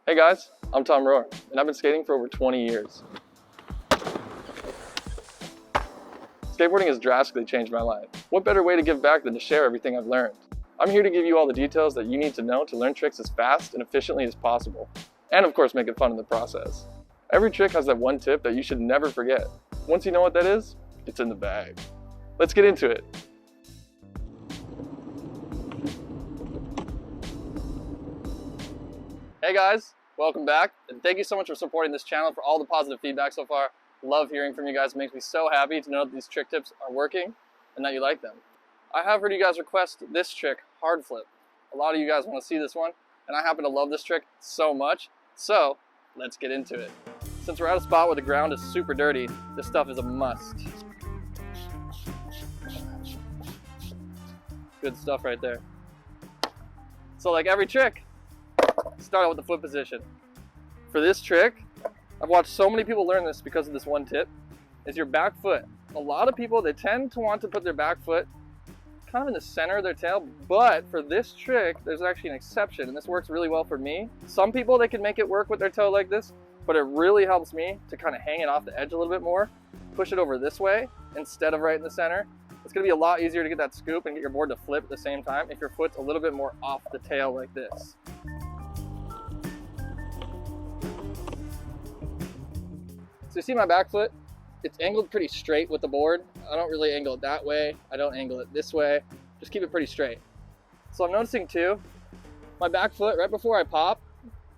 Hey guys, I'm Tom Rohr, and I've been skating for over 20 years. Skateboarding has drastically changed my life. What better way to give back than to share everything I've learned? I'm here to give you all the details that you need to know to learn tricks as fast and efficiently as possible, and of course make it fun in the process. Every trick has that one tip that you should never forget. Once you know what that is, it's in the bag. Let's get into it. Hey guys, welcome back, and thank you so much for supporting this channel, for all the positive feedback so far. Love hearing from you guys. It makes me so happy to know that these trick tips are working and that you like them. I have heard you guys request this trick, Hardflip. A lot of you guys want to see this one, and I happen to love this trick so much, so let's get into it. Since we're at a spot where the ground is super dirty, this stuff is a must. Good stuff right there. So like every trick, start out with the foot position. For this trick, I've watched so many people learn this because of this one tip, is your back foot. A lot of people, they tend to want to put their back foot kind of in the center of their tail, but for this trick, there's actually an exception, and this works really well for me. Some people, they can make it work with their toe like this, but it really helps me to kind of hang it off the edge a little bit more, push it over this way instead of right in the center. It's gonna be a lot easier to get that scoop and get your board to flip at the same time if your foot's a little bit more off the tail like this. So you see my back foot? It's angled pretty straight with the board. I don't really angle it that way. I don't angle it this way. Just keep it pretty straight. So I'm noticing too, my back foot, right before I pop,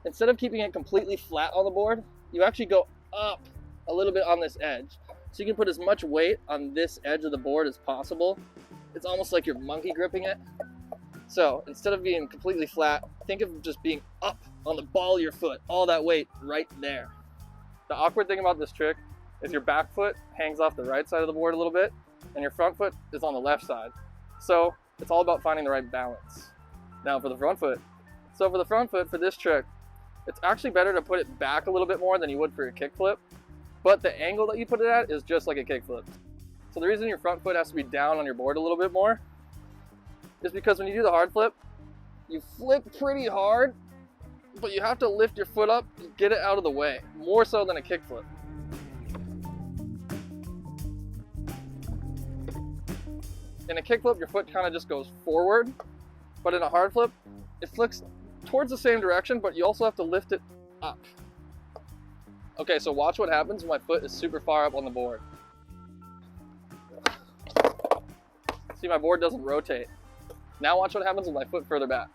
instead of keeping it completely flat on the board, you actually go up a little bit on this edge. So you can put as much weight on this edge of the board as possible. It's almost like you're monkey gripping it. So instead of being completely flat, think of just being up on the ball of your foot, all that weight right there. The awkward thing about this trick is your back foot hangs off the right side of the board a little bit, and your front foot is on the left side. So it's all about finding the right balance. Now for the front foot. So for the front foot, for this trick, it's actually better to put it back a little bit more than you would for your kickflip, but the angle that you put it at is just like a kickflip. So the reason your front foot has to be down on your board a little bit more is because when you do the hard flip, you flip pretty hard, but you have to lift your foot up and get it out of the way, more so than a kickflip. In a kickflip, your foot kind of just goes forward, but in a hard flip, it flicks towards the same direction, but you also have to lift it up. Okay, so watch what happens when my foot is super far up on the board. See, my board doesn't rotate. Now watch what happens with my foot further back.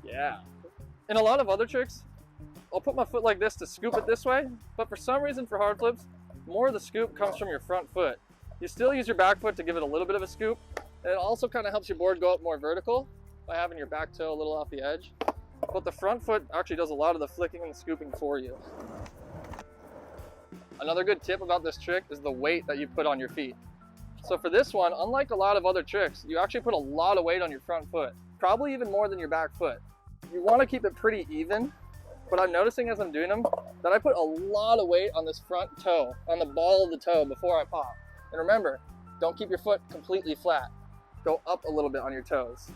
Yeah. In a lot of other tricks, I'll put my foot like this to scoop it this way, but for some reason for hard flips, more of the scoop comes from your front foot. You still use your back foot to give it a little bit of a scoop, and it also kind of helps your board go up more vertical by having your back toe a little off the edge. But the front foot actually does a lot of the flicking and the scooping for you. Another good tip about this trick is the weight that you put on your feet. So for this one, unlike a lot of other tricks, you actually put a lot of weight on your front foot, probably even more than your back foot. You want to keep it pretty even, but I'm noticing as I'm doing them that I put a lot of weight on this front toe, on the ball of the toe before I pop. And remember, don't keep your foot completely flat. Go up a little bit on your toes.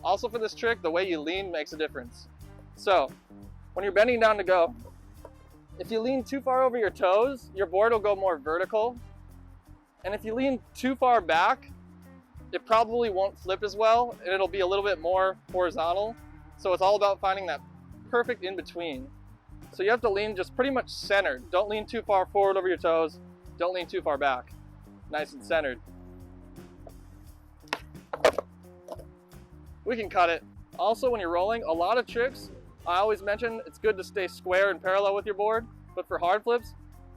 Also for this trick, the way you lean makes a difference. So when you're bending down to go, if you lean too far over your toes, your board will go more vertical. And if you lean too far back, it probably won't flip as well, and it'll be a little bit more horizontal. So it's all about finding that perfect in between. So you have to lean just pretty much centered. Don't lean too far forward over your toes. Don't lean too far back. Nice and centered. We can cut it. Also, when you're rolling, a lot of tricks, I always mention it's good to stay square and parallel with your board, but for hard flips,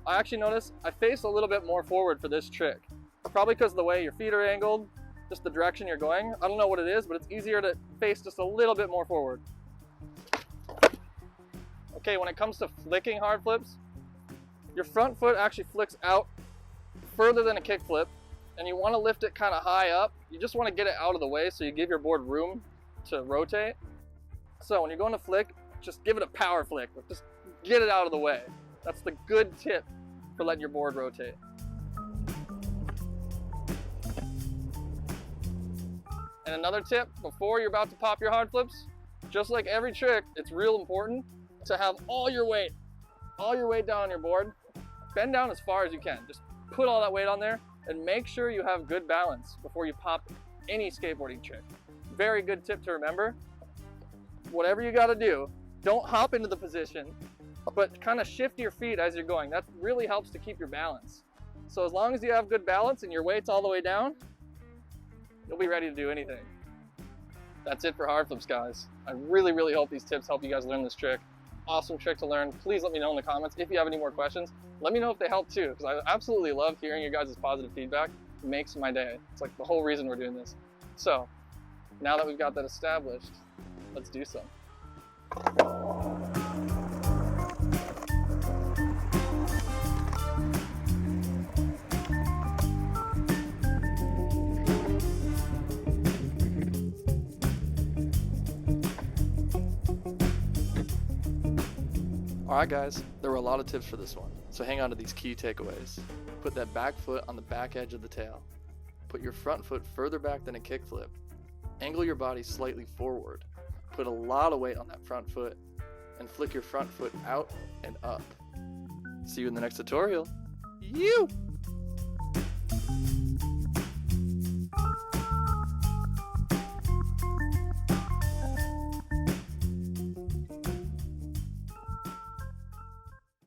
I actually notice I face a little bit more forward for this trick. Probably because of the way your feet are angled, just the direction you're going. I don't know what it is, but it's easier to face just a little bit more forward. Okay, when it comes to flicking hard flips, your front foot actually flicks out further than a kick flip, and you want to lift it kind of high up. You just want to get it out of the way so you give your board room to rotate. So when you're going to flick, just give it a power flick. Just get it out of the way. That's the good tip for letting your board rotate. And another tip, before you're about to pop your hard flips, just like every trick, it's real important to have all your weight down on your board. Bend down as far as you can. Just put all that weight on there and make sure you have good balance before you pop any skateboarding trick. Very good tip to remember. Whatever you gotta do, don't hop into the position, but kind of shift your feet as you're going. That really helps to keep your balance. So as long as you have good balance and your weight's all the way down, you'll be ready to do anything. That's it for hard flips, guys. I really, really hope these tips help you guys learn this trick. Awesome trick to learn. Please let me know in the comments if you have any more questions. Let me know if they help too, because I absolutely love hearing your guys' positive feedback. It makes my day. It's like the whole reason we're doing this. So, now that we've got that established, let's do some. Alright guys, there were a lot of tips for this one, so hang on to these key takeaways. Put that back foot on the back edge of the tail. Put your front foot further back than a kickflip. Angle your body slightly forward. Put a lot of weight on that front foot, and flick your front foot out and up. See you in the next tutorial. You!